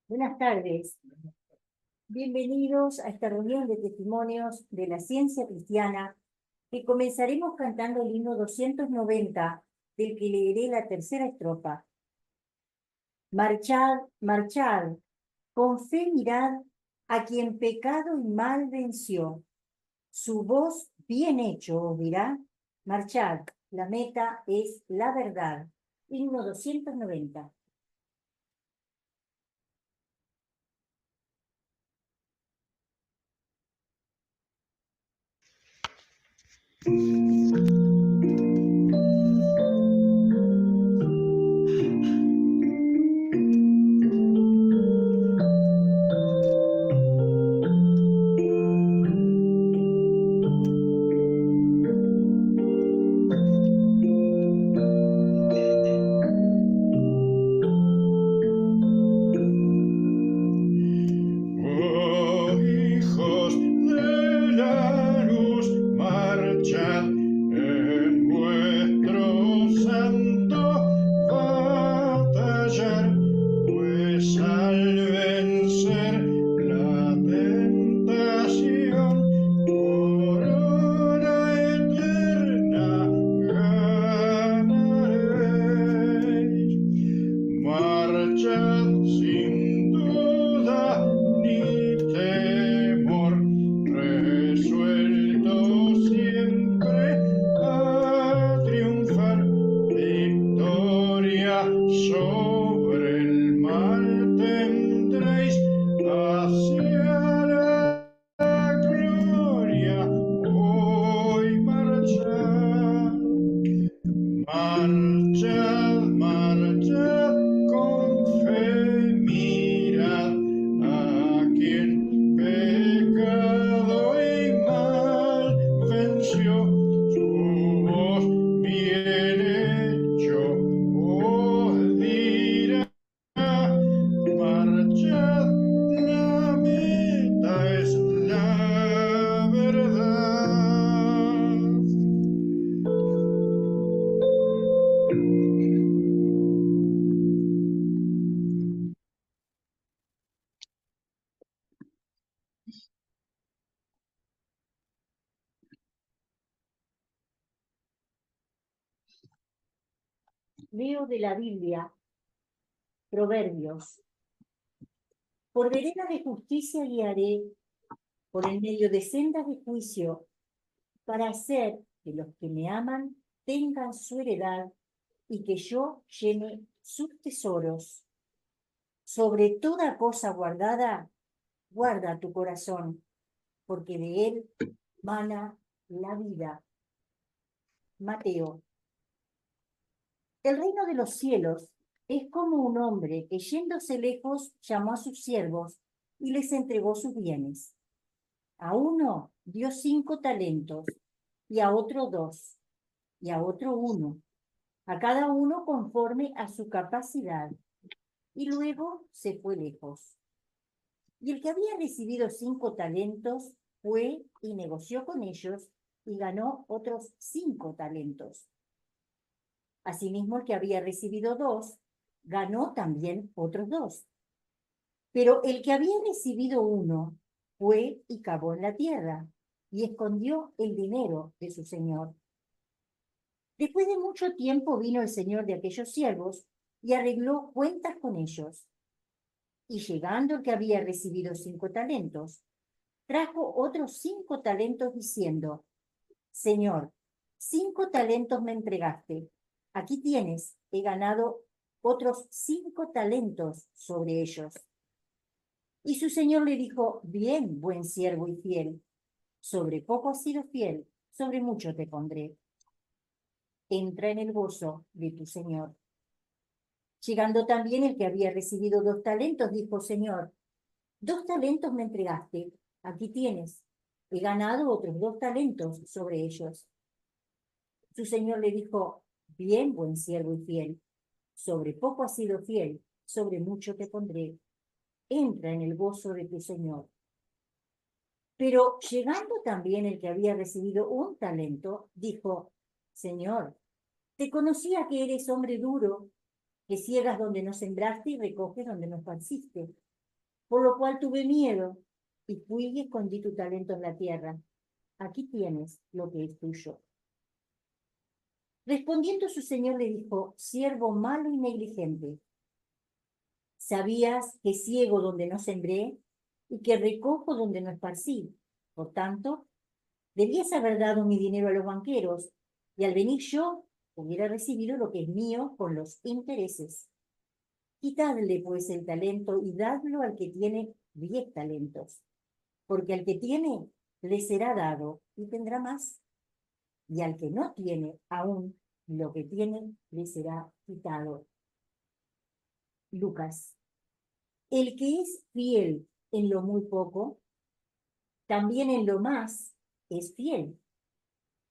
Buenas tardes. Bienvenidos a esta reunión de testimonios de la ciencia cristiana que comenzaremos cantando el himno 290, del que leeré la tercera estrofa. Marchad, marchad, con fe mirad a quien pecado y mal venció. Su voz bien hecho os dirá, marchad, la meta es la verdad. Himno 290. Leo de la Biblia, Proverbios. Por veredas de justicia guiaré, por el medio de sendas de juicio, para hacer que los que me aman tengan su heredad y que yo llene sus tesoros. Sobre toda cosa guardada, guarda tu corazón, porque de él mana la vida. Mateo. El reino de los cielos es como un hombre que yéndose lejos llamó a sus siervos y les entregó sus bienes. A uno dio 5 talentos, y a otro 2, y a otro 1, a cada uno conforme a su capacidad, y luego se fue lejos. Y el que había recibido 5 talentos fue y negoció con ellos y ganó otros 5 talentos. Asimismo, el que había recibido 2 ganó también otros 2. Pero el que había recibido 1 fue y cavó en la tierra y escondió el dinero de su señor. Después de mucho tiempo vino el señor de aquellos siervos y arregló cuentas con ellos. Y llegando el que había recibido 5 talentos, trajo otros 5 talentos diciendo: Señor, 5 talentos me entregaste. Aquí tienes, he ganado otros 5 talentos sobre ellos. Y su señor le dijo: Bien, buen siervo y fiel. Sobre poco has sido fiel, sobre mucho te pondré. Entra en el gozo de tu señor. Llegando también el que había recibido 2 talentos, dijo: Señor, 2 talentos me entregaste, aquí tienes, he ganado otros 2 talentos sobre ellos. Su señor le dijo: Bien, buen siervo y fiel, sobre poco has sido fiel, sobre mucho te pondré. Entra en el gozo de tu señor. Pero llegando también el que había recibido 1 talento, dijo: Señor, te conocía que eres hombre duro, que ciegas donde no sembraste y recoges donde no esparciste. Por lo cual tuve miedo y fui y escondí tu talento en la tierra. Aquí tienes lo que es tuyo. Respondiendo su señor le dijo: Siervo malo y negligente, sabías que ciego donde no sembré y que recojo donde no esparcí. Por tanto, debías haber dado mi dinero a los banqueros, y al venir yo hubiera recibido lo que es mío con los intereses. Quitadle pues el talento y dadlo al que tiene 10 talentos, porque al que tiene le será dado y tendrá más, y al que no tiene aún lo que tiene le será quitado. Lucas. El que es fiel en lo muy poco, también en lo más es fiel.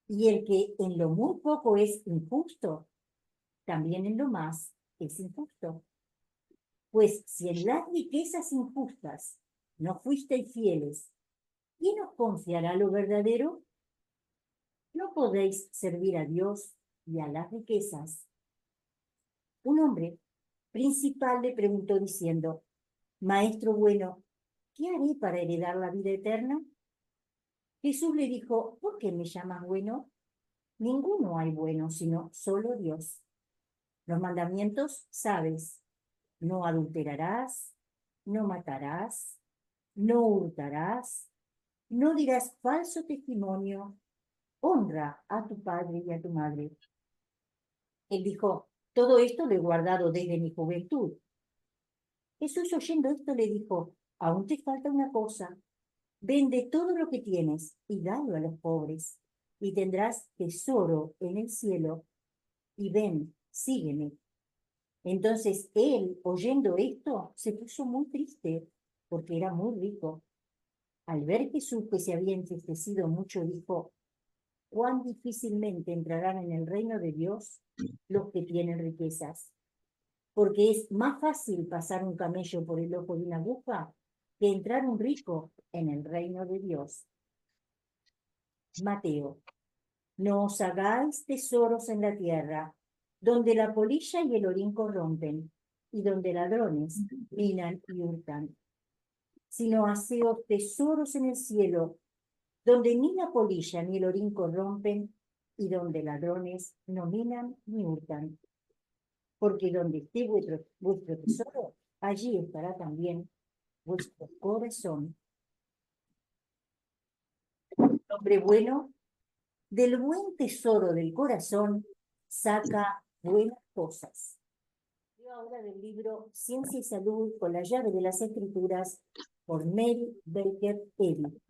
Y el que en lo muy poco es injusto, también en lo más es injusto. Pues si en las riquezas injustas no fuisteis fieles, ¿quién os confiará lo verdadero? No podéis servir a Dios y a las riquezas. Un hombre principal le preguntó diciendo: Maestro bueno, ¿qué haré para heredar la vida eterna? Jesús le dijo: ¿Por qué me llamas bueno? Ninguno hay bueno, sino solo Dios. Los mandamientos sabes: no adulterarás, no matarás, no hurtarás, no dirás falso testimonio, honra a tu padre y a tu madre. Él dijo: todo esto lo he guardado desde mi juventud. Jesús, oyendo esto, le dijo: aún te falta una cosa. Vende todo lo que tienes y dalo a los pobres, y tendrás tesoro en el cielo. Y ven, sígueme. Entonces él, oyendo esto, se puso muy triste, porque era muy rico. Al ver Jesús que se había entristecido mucho, dijo: cuán difícilmente entrarán en el reino de Dios los que tienen riquezas. Porque es más fácil pasar un camello por el ojo de una aguja que entrar un rico en el reino de Dios. Mateo. No os hagáis tesoros en la tierra, donde la polilla y el orín corrompen, y donde ladrones minan y hurtan, sino haceos tesoros en el cielo, donde ni la polilla ni el orín corrompen, y donde ladrones no minan ni hurtan. porque donde esté vuestro tesoro, allí estará también vuestro corazón. Hombre bueno, del buen tesoro del corazón saca buenas cosas. Leo ahora del libro Ciencia y Salud con la llave de las Escrituras por Mary Baker Eddy.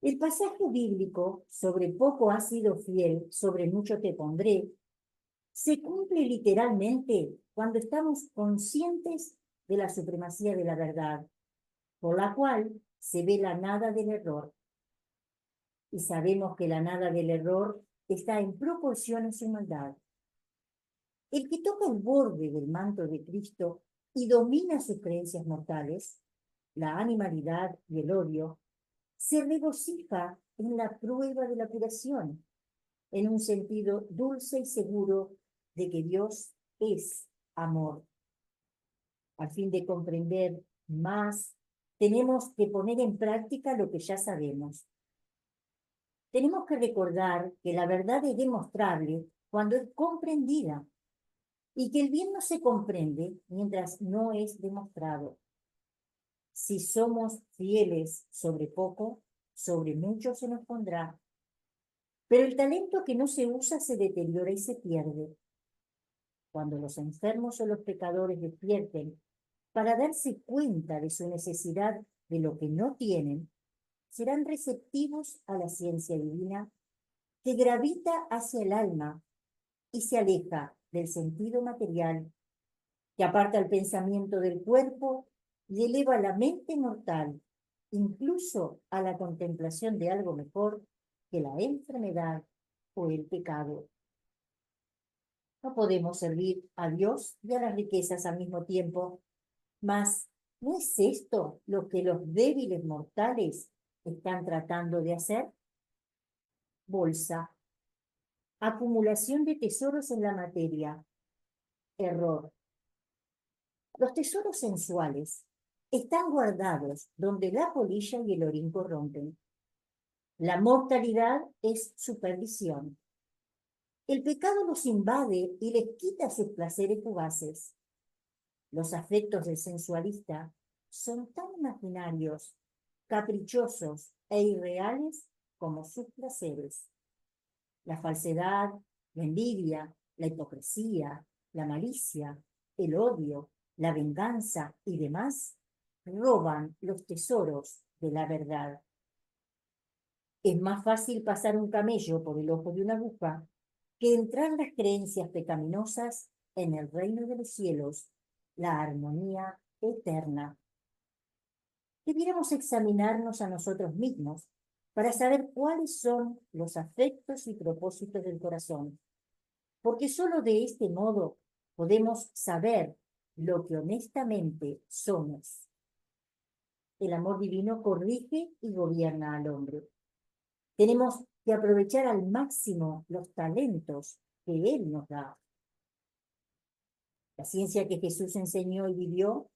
El pasaje bíblico, sobre poco has sido fiel, sobre mucho te pondré, se cumple literalmente cuando estamos conscientes de la supremacía de la verdad, por la cual se ve la nada del error. Y sabemos que la nada del error está en proporción a su maldad. El que toca el borde del manto de Cristo y domina sus creencias mortales, la animalidad y el odio, se regocija en la prueba de la curación, en un sentido dulce y seguro de que Dios es amor. A fin de comprender más, tenemos que poner en práctica lo que ya sabemos. Tenemos que recordar que la verdad es demostrable cuando es comprendida y que el bien no se comprende mientras no es demostrado. Si somos fieles sobre poco, sobre mucho se nos pondrá. Pero el talento que no se usa se deteriora y se pierde. Cuando los enfermos o los pecadores despierten para darse cuenta de su necesidad de lo que no tienen, serán receptivos a la ciencia divina que gravita hacia el alma y se aleja del sentido material, que aparta el pensamiento del cuerpo y eleva la mente mortal, incluso a la contemplación de algo mejor que la enfermedad o el pecado. No podemos servir a Dios y a las riquezas al mismo tiempo, mas ¿no es esto lo que los débiles mortales están tratando de hacer? Bolsa. Acumulación de tesoros en la materia. Error. Los tesoros sensuales están guardados donde la polilla y el orín corrompen. La mortalidad es su perdición. El pecado los invade y les quita sus placeres fugaces. Los afectos del sensualista son tan imaginarios, caprichosos e irreales como sus placeres. La falsedad, la envidia, la hipocresía, la malicia, el odio, la venganza y demás roban los tesoros de la verdad. Es más fácil pasar un camello por el ojo de una aguja que entrar las creencias pecaminosas en el reino de los cielos, la armonía eterna. Debiéramos examinarnos a nosotros mismos para saber cuáles son los afectos y propósitos del corazón, porque sólo de este modo podemos saber lo que honestamente somos. El amor divino corrige y gobierna al hombre. Tenemos que aprovechar al máximo los talentos que Él nos da. La ciencia que Jesús enseñó y vivió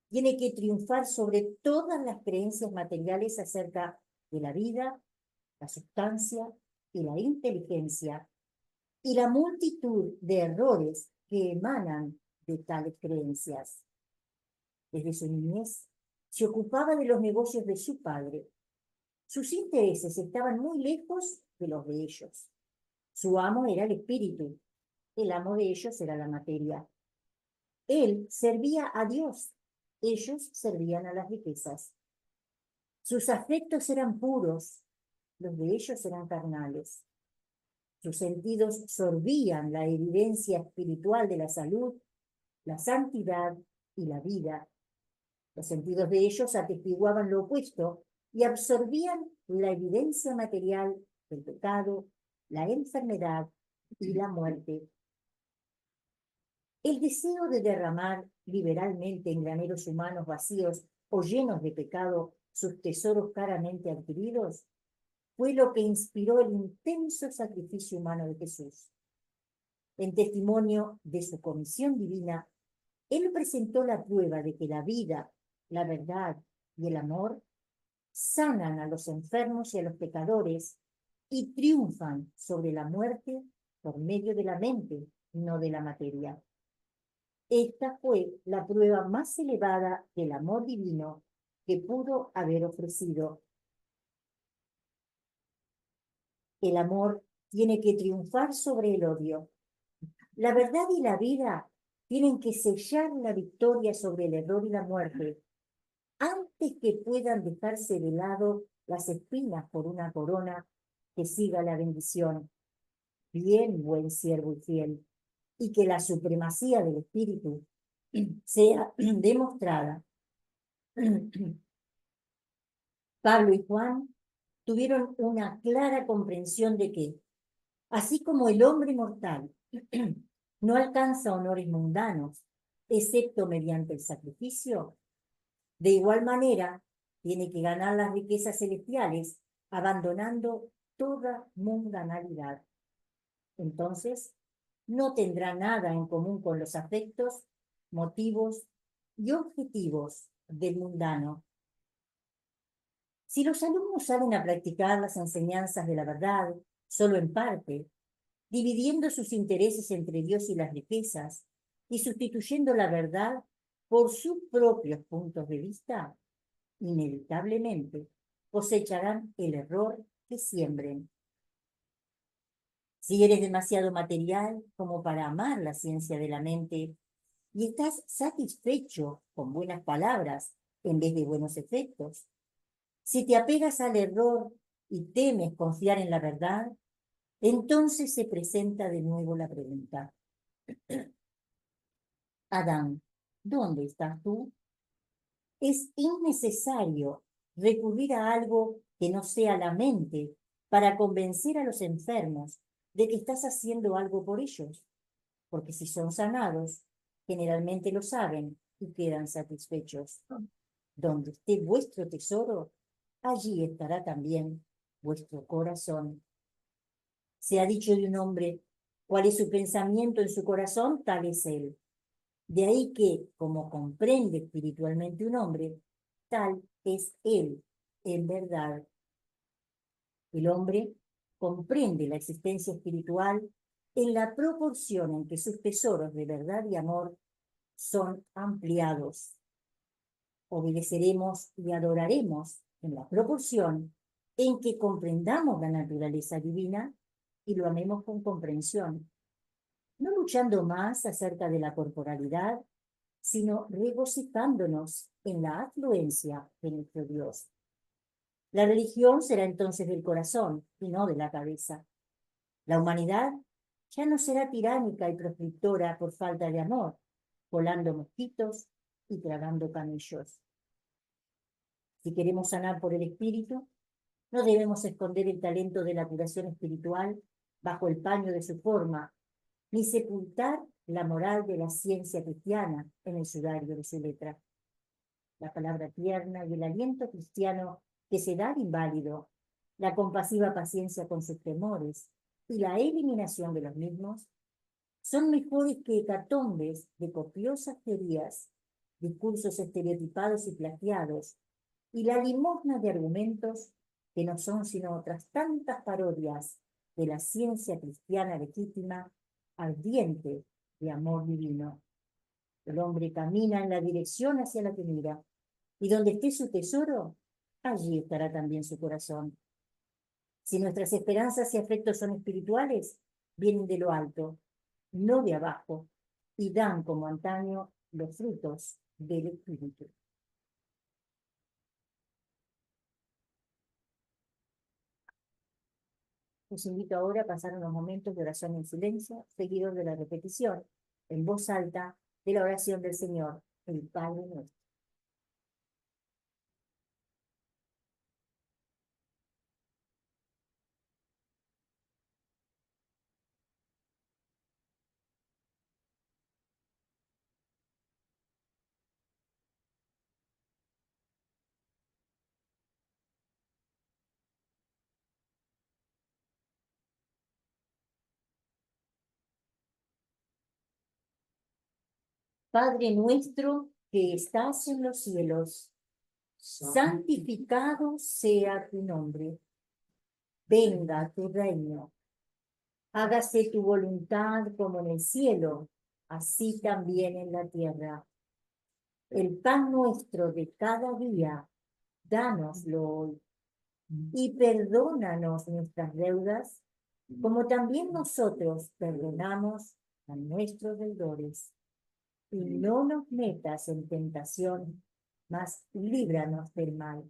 tiene que triunfar sobre todas las creencias materiales acerca de la vida, la sustancia y la inteligencia, y la multitud de errores que emanan de tales creencias. Desde su niñez se ocupaba de los negocios de su padre. Sus intereses estaban muy lejos de los de ellos. Su amo era el espíritu, el amo de ellos era la materia. Él servía a Dios, ellos servían a las riquezas. Sus afectos eran puros, los de ellos eran carnales. Sus sentidos sorbían la evidencia espiritual de la salud, la santidad y la vida. Los sentidos de ellos atestiguaban lo opuesto y absorbían la evidencia material del pecado, la enfermedad y la muerte. El deseo de derramar liberalmente en graneros humanos vacíos o llenos de pecado sus tesoros caramente adquiridos fue lo que inspiró el intenso sacrificio humano de Jesús. En testimonio de su comisión divina, Él presentó la prueba de que la vida, la verdad y el amor sanan a los enfermos y a los pecadores y triunfan sobre la muerte por medio de la mente, no de la materia. Esta fue la prueba más elevada del amor divino que pudo haber ofrecido. El amor tiene que triunfar sobre el odio. La verdad y la vida tienen que sellar la victoria sobre el error y la muerte, antes que puedan dejarse de lado las espinas por una corona que siga la bendición. Bien, buen siervo y fiel, y que la supremacía del Espíritu sea demostrada. Pablo y Juan tuvieron una clara comprensión de que, así como el hombre mortal no alcanza honores mundanos, excepto mediante el sacrificio, de igual manera tiene que ganar las riquezas celestiales abandonando toda mundanalidad. Entonces, no tendrá nada en común con los afectos, motivos y objetivos del mundano. Si los alumnos salen a practicar las enseñanzas de la verdad solo en parte, dividiendo sus intereses entre Dios y las riquezas y sustituyendo la verdad por sus propios puntos de vista, inevitablemente cosecharán el error que siembren. Si eres demasiado material como para amar la ciencia de la mente y estás satisfecho con buenas palabras en vez de buenos efectos, si te apegas al error y temes confiar en la verdad, entonces se presenta de nuevo la pregunta: Adán, ¿dónde estás tú? Es innecesario recurrir a algo que no sea la mente para convencer a los enfermos de que estás haciendo algo por ellos, porque si son sanados, generalmente lo saben y quedan satisfechos. Donde esté vuestro tesoro, allí estará también vuestro corazón. Se ha dicho de un hombre: cuál es su pensamiento en su corazón, tal es él. De ahí que, como comprende espiritualmente un hombre, tal es él en verdad. El hombre comprende la existencia espiritual en la proporción en que sus tesoros de verdad y amor son ampliados. Obedeceremos y adoraremos en la proporción en que comprendamos la naturaleza divina y lo amemos con comprensión, no luchando más acerca de la corporalidad, sino regocijándonos en la afluencia de nuestro Dios. La religión será entonces del corazón y no de la cabeza. La humanidad ya no será tiránica y proscriptora por falta de amor, volando mosquitos y tragando camellos. Si queremos sanar por el espíritu, no debemos esconder el talento de la curación espiritual bajo el paño de su forma, ni sepultar la moral de la ciencia cristiana en el sudario de su letra. La palabra tierna y el aliento cristiano que se da al inválido, la compasiva paciencia con sus temores y la eliminación de los mismos, son mejores que hecatombes de copiosas teorías, discursos estereotipados y plagiados, y la limosna de argumentos que no son sino otras tantas parodias de la ciencia cristiana legítima, ardiente de amor divino. El hombre camina en la dirección hacia la que mira, y donde esté su tesoro, allí estará también su corazón. Si nuestras esperanzas y afectos son espirituales, vienen de lo alto, no de abajo, y dan como antaño los frutos del Espíritu. Os invito ahora a pasar unos momentos de oración en silencio, seguidos de la repetición, en voz alta, de la oración del Señor, el Padre nuestro. Padre nuestro que estás en los cielos, santificado sea tu nombre. Venga tu reino. Hágase tu voluntad como en el cielo, así también en la tierra. El pan nuestro de cada día, dánoslo hoy. Y perdónanos nuestras deudas, como también nosotros perdonamos a nuestros deudores. Y no nos metas en tentación, mas líbranos del mal.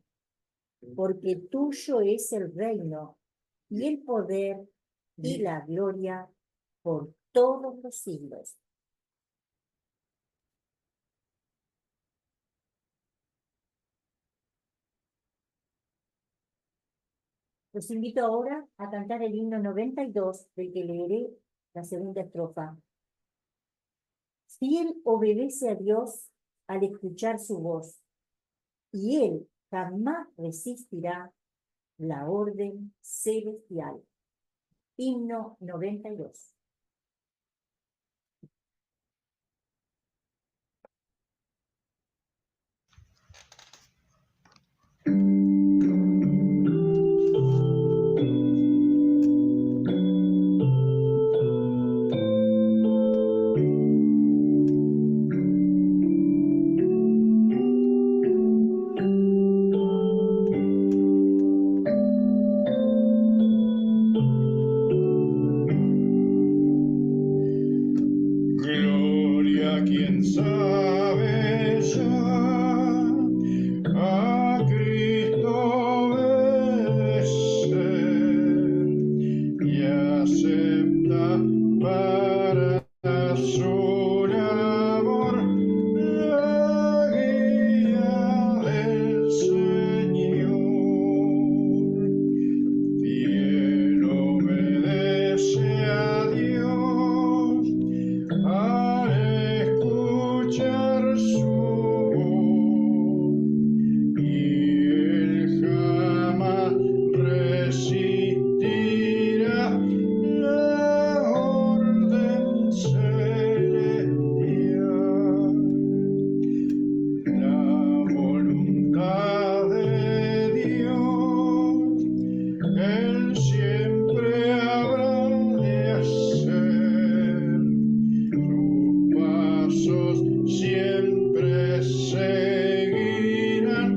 Porque tuyo es el reino, y el poder, y la gloria, por todos los siglos. Los invito ahora a cantar el himno 92, del que leeré la segunda estrofa. Fiel obedece a Dios al escuchar su voz, y él jamás resistirá la orden celestial. Himno 92. Gloria a quien sabe ya a Cristo obedecer y acepta para su labor la guía del Señor. Fiel obedece a Dios al escuchar su voz, y él jamás resistirá la orden celestial. La voluntad de Dios él siempre habrá de hacer. Sus pasos siempre seguirán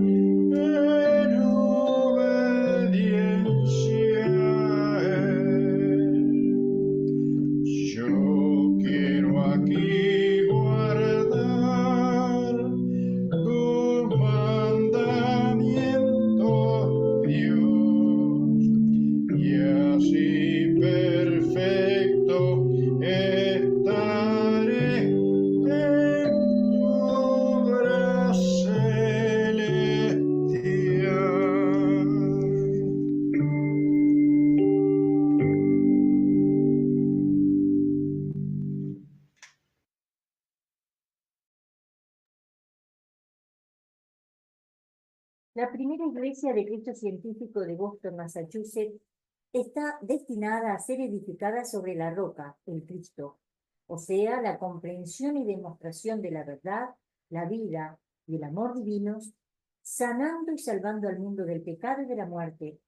en obediencia a él. Yo quiero aquí guardar tus mandamientos, Dios, y así perfecto estaré en tu obra celestial. La primera iglesia de Cristo científico de Boston, Massachusetts, está destinada a ser edificada sobre la roca, el Cristo, o sea, la comprensión y demostración de la verdad, la vida y el amor divinos, sanando y salvando al mundo del pecado y de la muerte,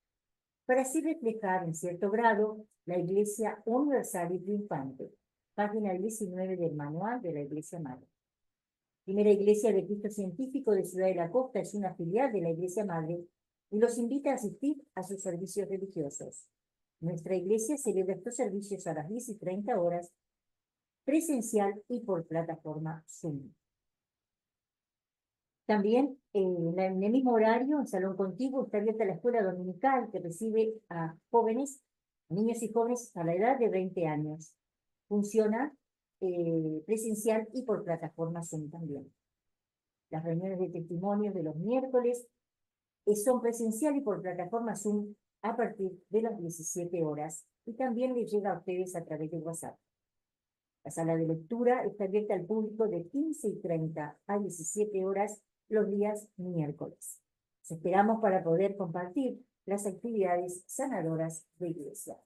para así reflejar en cierto grado la Iglesia universal y triunfante. Página 19 del manual de la Iglesia Madre. Primera Iglesia de Cristo Científico de Ciudad de la Costa es una filial de la Iglesia Madre y los invita a asistir a sus servicios religiosos. Nuestra iglesia celebra estos servicios a las 10:30 presencial y por plataforma Zoom. También en el mismo horario, en Salón Contiguo, está abierta la escuela dominical que recibe a jóvenes, niños y jóvenes a la edad de 20 años. Funciona presencial y por plataforma Zoom también. Las reuniones de testimonios de los miércoles son presencial y por plataforma Zoom a partir de las 17 horas y también les llega a ustedes a través de WhatsApp. La sala de lectura está abierta al público de 15:30 a 17 horas los días miércoles. Los esperamos para poder compartir las actividades sanadoras de iglesia.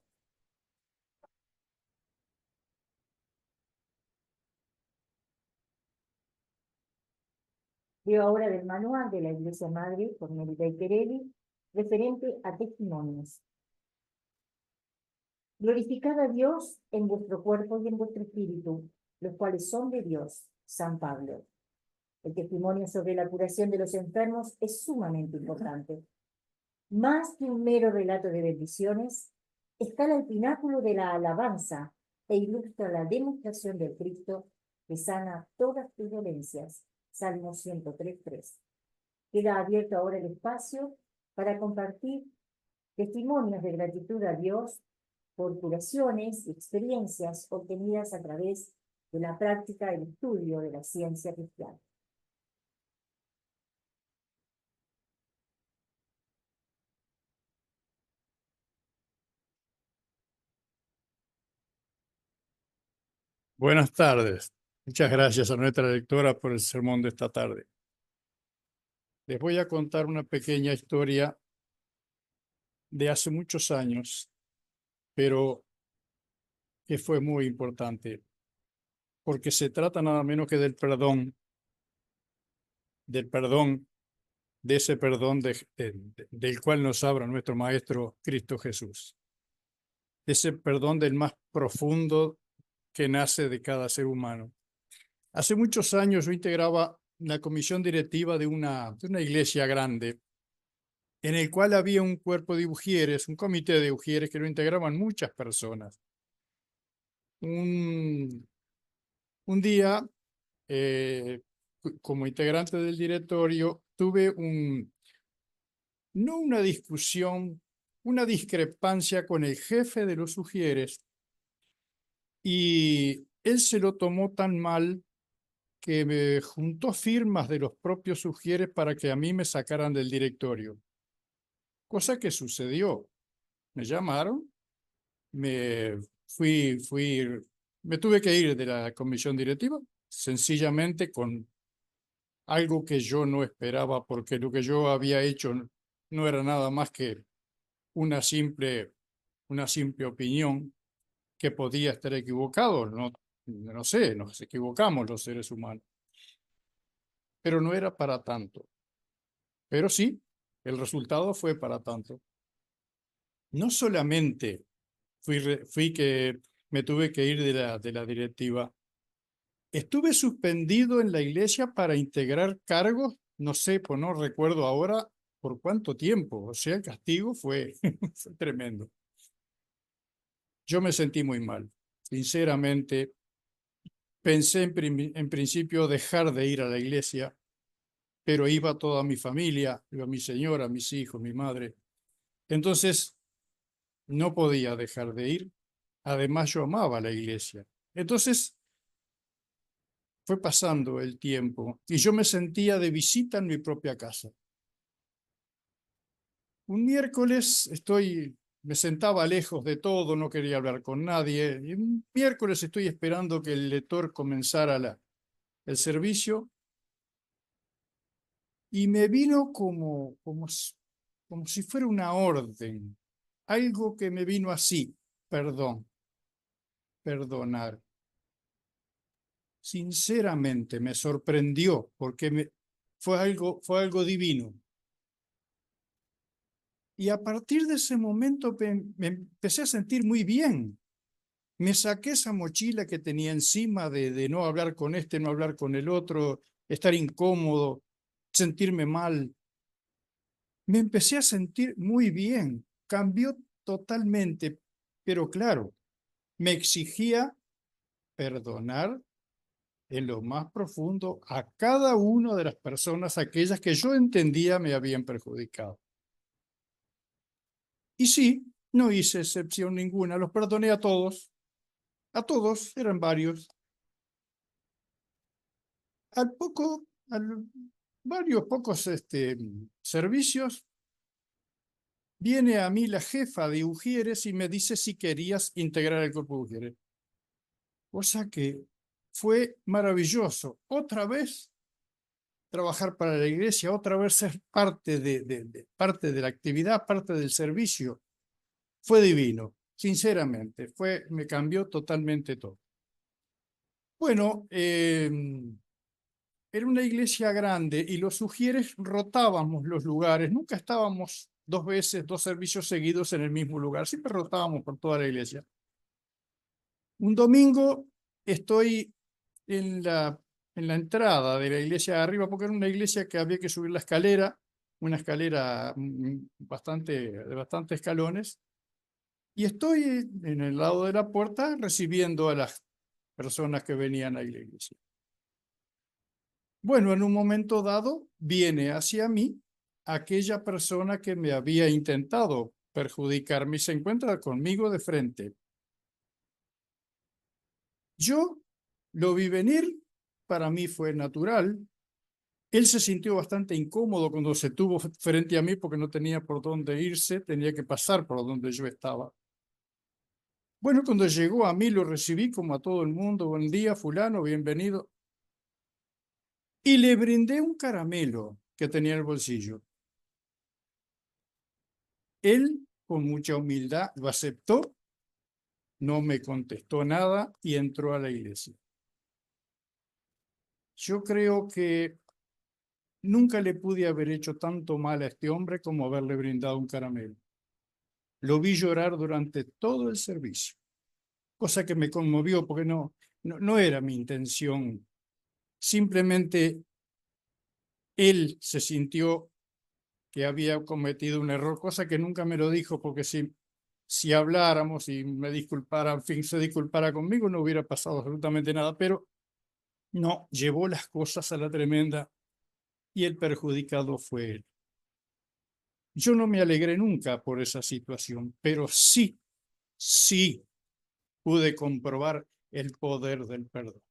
Leo ahora del manual de la Iglesia Madre, por Melita y Perelli, referente a testimonios. Glorificad a Dios en vuestro cuerpo y en vuestro espíritu, los cuales son de Dios. San Pablo. El testimonio sobre la curación de los enfermos es sumamente importante. Más que un mero relato de bendiciones, escala el pináculo de la alabanza e ilustra la demostración del Cristo que sana todas tus dolencias. Salmo 103:3. Queda abierto ahora el espacio para compartir testimonios de gratitud a Dios por curaciones y experiencias obtenidas a través de la práctica y el estudio de la ciencia cristiana. Buenas tardes. Muchas gracias a nuestra lectora por el sermón de esta tarde. Les voy a contar una pequeña historia de hace muchos años, pero que fue muy importante, porque se trata nada menos que del perdón de ese perdón del cual nos habla nuestro Maestro Cristo Jesús. Ese perdón del más profundo que nace de cada ser humano. Hace muchos años yo integraba la comisión directiva de una iglesia grande, en el cual había un cuerpo de ujieres, un comité de ujieres que lo integraban muchas personas. Un día, como integrante del directorio, tuve no una discusión, una discrepancia con el jefe de los ujieres, y él se lo tomó tan mal que me juntó firmas de los propios ujieres para que a mí me sacaran del directorio. Cosa que sucedió. Me llamaron, me me tuve que ir de la comisión directiva, sencillamente con algo que yo no esperaba, porque lo que yo había hecho no era nada más que una simple opinión que podía estar equivocado. No sé, nos equivocamos los seres humanos. Pero no era para tanto. Pero sí, el resultado fue para tanto. No solamente fui que me tuve que ir de la directiva, estuve suspendido en la iglesia para integrar cargos, no sé, pues no recuerdo ahora por cuánto tiempo. O sea, el castigo fue, fue tremendo. Yo me sentí muy mal. Sinceramente, pensé en principio dejar de ir a la iglesia, pero iba toda mi familia, iba mi señora, mis hijos, mi madre. Entonces, no podía dejar de ir. Además, yo amaba la iglesia. Entonces, fue pasando el tiempo y yo me sentía de visita en mi propia casa. Un miércoles me sentaba lejos de todo, no quería hablar con nadie. Y un miércoles estoy esperando que el lector comenzara el servicio y me vino como si fuera una orden, algo que me vino así: perdonar. Sinceramente me sorprendió porque fue algo divino. Y a partir de ese momento me empecé a sentir muy bien. Me saqué esa mochila que tenía encima de no hablar con este, no hablar con el otro, estar incómodo, sentirme mal. Me empecé a sentir muy bien. Cambió totalmente, pero claro, me exigía perdonar en lo más profundo a cada una de las personas, aquellas que yo entendía me habían perjudicado. Y sí, no hice excepción ninguna, los perdoné a todos, eran varios. Varios pocos servicios, viene a mí la jefa de Ujieres y me dice si querías integrar el cuerpo de Ujieres. Cosa que fue maravilloso. Otra vez trabajar para la iglesia, otra vez ser parte parte de la actividad, parte del servicio. Fue divino, sinceramente. Me cambió totalmente todo. Bueno, era una iglesia grande y los ujieres rotábamos los lugares, nunca estábamos 2 servicios seguidos en el mismo lugar. Siempre rotábamos por toda la iglesia. Un domingo estoy en la entrada de la iglesia de arriba, porque era una iglesia que había que subir la escalera, una escalera de bastante escalones, y estoy en el lado de la puerta recibiendo a las personas que venían a la iglesia. Bueno, en un momento dado viene hacia mí aquella persona que me había intentado perjudicarme y se encuentra conmigo de frente. Yo lo vi venir, para mí fue natural. Él se sintió bastante incómodo cuando se tuvo frente a mí porque no tenía por dónde irse, tenía que pasar por donde yo estaba. Bueno, cuando llegó a mí lo recibí como a todo el mundo, buen día, fulano, bienvenido. Y le brindé un caramelo que tenía en el bolsillo. Él, con mucha humildad, lo aceptó, no me contestó nada y entró a la iglesia. Yo creo que nunca le pude haber hecho tanto mal a este hombre como haberle brindado un caramelo. Lo vi llorar durante todo el servicio, cosa que me conmovió porque no era mi intención. Simplemente él se sintió que había cometido un error, cosa que nunca me lo dijo, porque si habláramos y me disculpara, en fin, se disculpara conmigo, no hubiera pasado absolutamente nada, pero no, llevó las cosas a la tremenda y el perjudicado fue él. Yo no me alegré nunca por esa situación, pero sí pude comprobar el poder del perdón.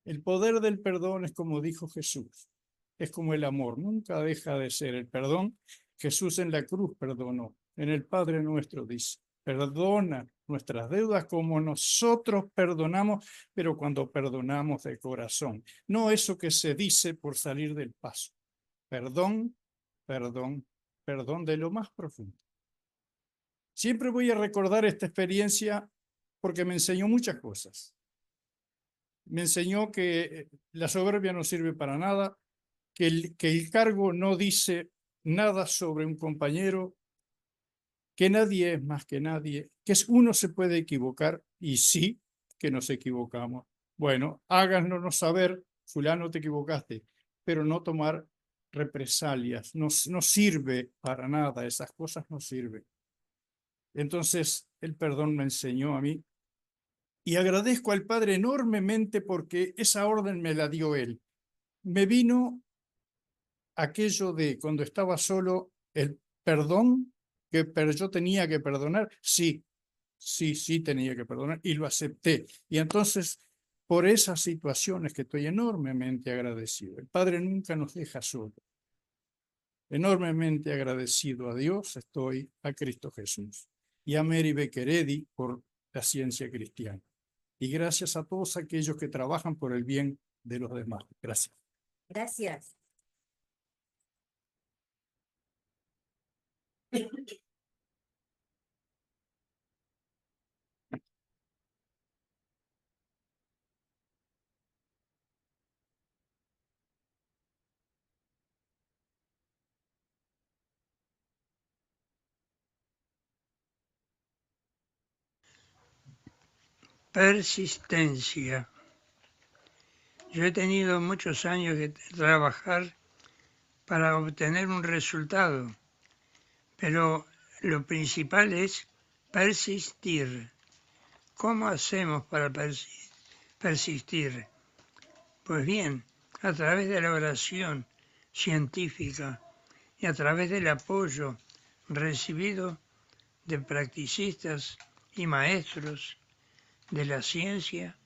El poder del perdón es como dijo Jesús, es como el amor, nunca deja de ser el perdón. Jesús en la cruz perdonó, en el Padre Nuestro dice, perdona nuestras deudas como nosotros perdonamos, pero cuando perdonamos de corazón, no eso que se dice por salir del paso. Perdón, perdón, perdón de lo más profundo. Siempre voy a recordar esta experiencia porque me enseñó muchas cosas. Me enseñó que la soberbia no sirve para nada, que el cargo no dice nada sobre un compañero, que nadie es más que nadie, que uno se puede equivocar y sí que nos equivocamos. Bueno, háganos saber, fulano, te equivocaste, pero no tomar represalias. No sirve para nada, esas cosas no sirven. Entonces, el perdón me enseñó a mí y agradezco al Padre enormemente porque esa orden me la dio Él. Me vino aquello de cuando estaba solo, el perdón, pero yo tenía que perdonar. Sí tenía que perdonar y lo acepté. Y entonces, por esas situaciones que estoy enormemente agradecido. El Padre nunca nos deja solo. Enormemente agradecido a Dios estoy, a Cristo Jesús y a Mary Becqueredi por la ciencia cristiana. Y gracias a todos aquellos que trabajan por el bien de los demás. Gracias. Gracias. Persistencia. Yo he tenido muchos años que trabajar para obtener un resultado, pero lo principal es persistir. ¿Cómo hacemos para persistir? Pues bien, a través de la oración científica y a través del apoyo recibido de practicistas y maestros de la ciencia,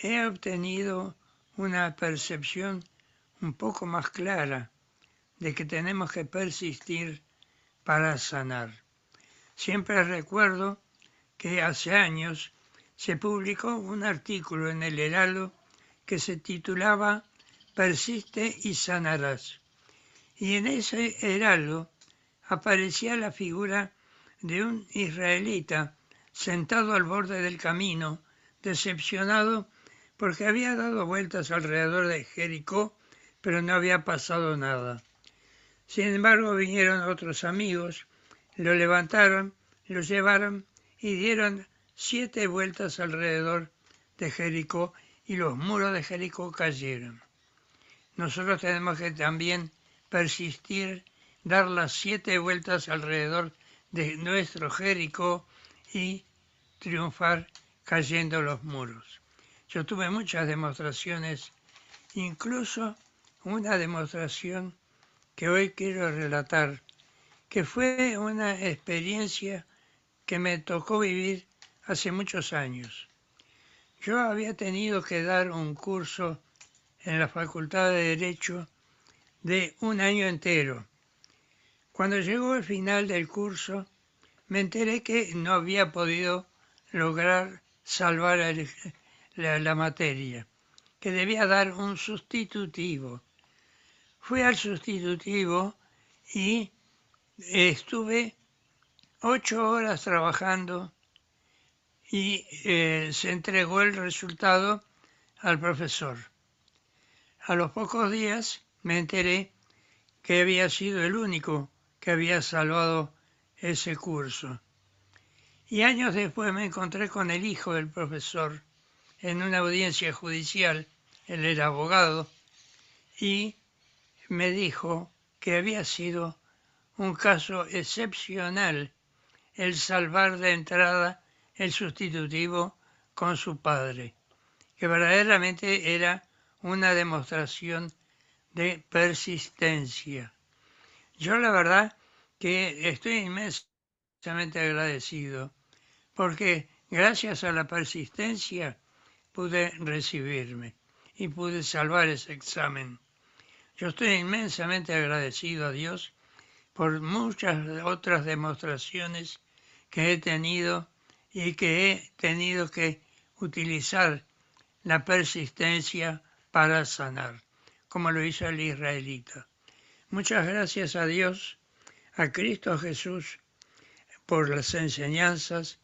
he obtenido una percepción un poco más clara de que tenemos que persistir para sanar. Siempre recuerdo que hace años se publicó un artículo en el Heraldo que se titulaba Persiste y sanarás. Y en ese Heraldo aparecía la figura de un israelita sentado al borde del camino, decepcionado porque había dado vueltas alrededor de Jericó, pero no había pasado nada. Sin embargo, vinieron otros amigos, lo levantaron, lo llevaron y dieron 7 vueltas alrededor de Jericó y los muros de Jericó cayeron. Nosotros tenemos que también persistir, dar las 7 vueltas alrededor de nuestro Jericó y triunfar cayendo los muros. Yo tuve muchas demostraciones, incluso una demostración que hoy quiero relatar, que fue una experiencia que me tocó vivir hace muchos años. Yo había tenido que dar un curso en la Facultad de Derecho de un año entero. Cuando llegó el final del curso, me enteré que no había podido lograr salvar la materia, que debía dar un sustitutivo. Fui al sustitutivo y estuve 8 horas trabajando y se entregó el resultado al profesor. A los pocos días me enteré que había sido el único que había salvado ese curso. Y años después me encontré con el hijo del profesor en una audiencia judicial, él era abogado, y me dijo que había sido un caso excepcional el salvar de entrada el sustitutivo con su padre, que verdaderamente era una demostración de persistencia. Yo la verdad que estoy inmensamente agradecido porque gracias a la persistencia pude recibirme y pude salvar ese examen. Yo estoy inmensamente agradecido a Dios por muchas otras demostraciones que he tenido y que he tenido que utilizar la persistencia para sanar, como lo hizo el israelita. Muchas gracias a Dios, a Cristo Jesús, por las enseñanzas,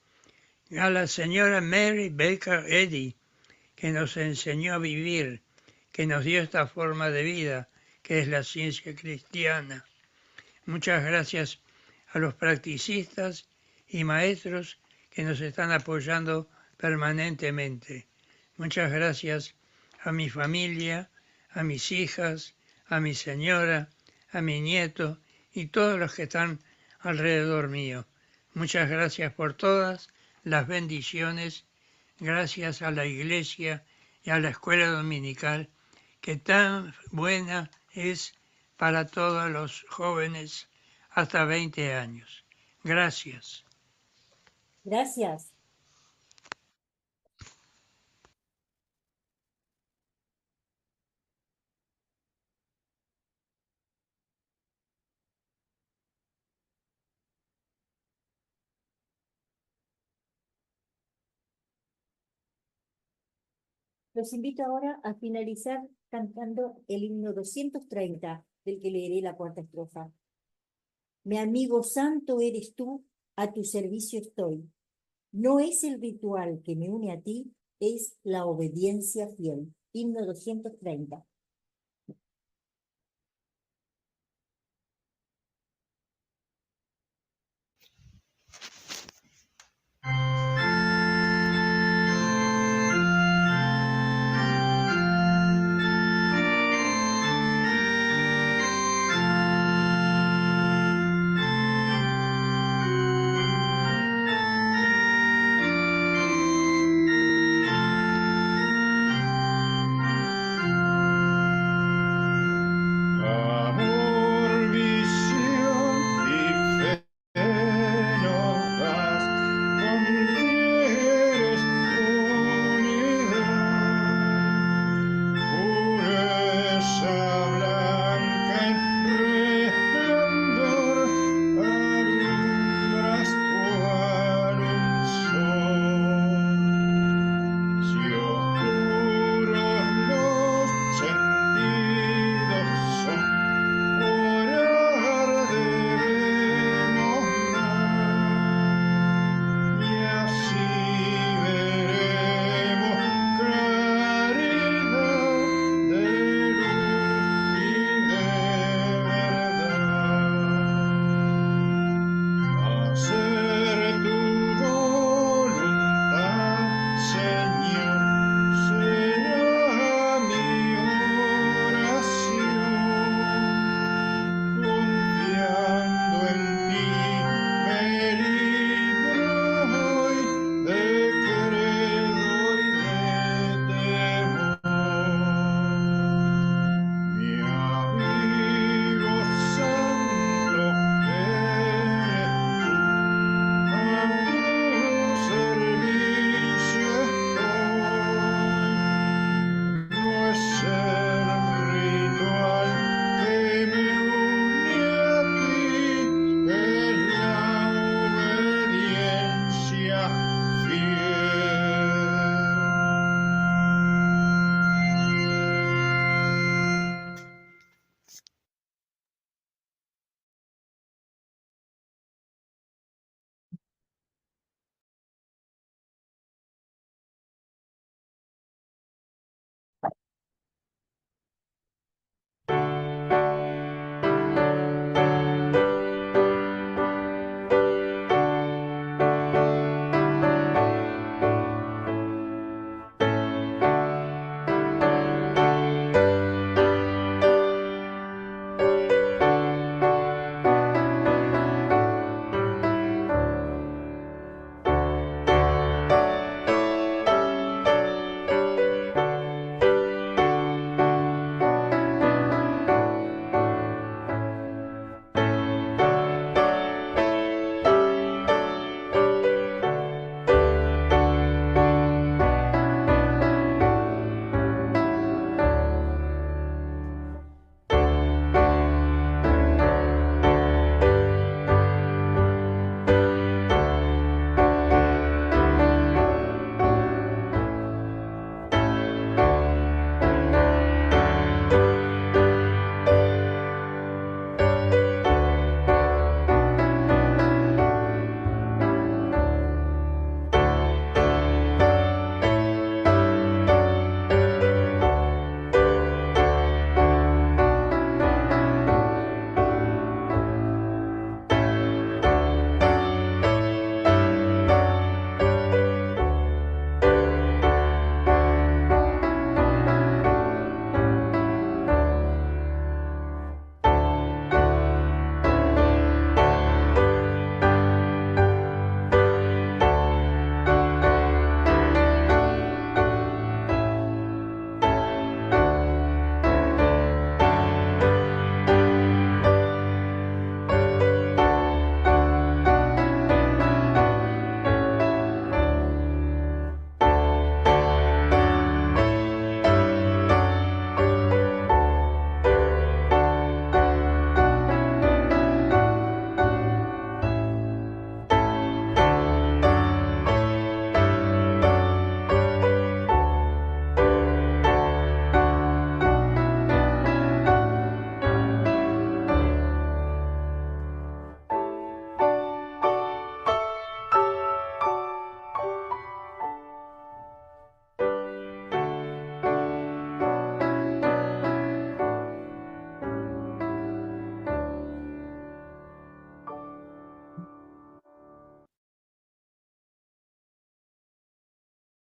a la señora Mary Baker Eddy, que nos enseñó a vivir, que nos dio esta forma de vida, que es la ciencia cristiana. Muchas gracias a los practicistas y maestros que nos están apoyando permanentemente. Muchas gracias a mi familia, a mis hijas, a mi señora, a mi nieto y todos los que están alrededor mío. Muchas gracias por todas las bendiciones, gracias a la iglesia y a la escuela dominical, que tan buena es para todos los jóvenes hasta 20 años. Gracias. Gracias. Los invito ahora a finalizar cantando el himno 230, del que leeré la 4ª estrofa. Mi amigo santo eres tú, a tu servicio estoy. No es el ritual que me une a ti, es la obediencia fiel. Himno 230.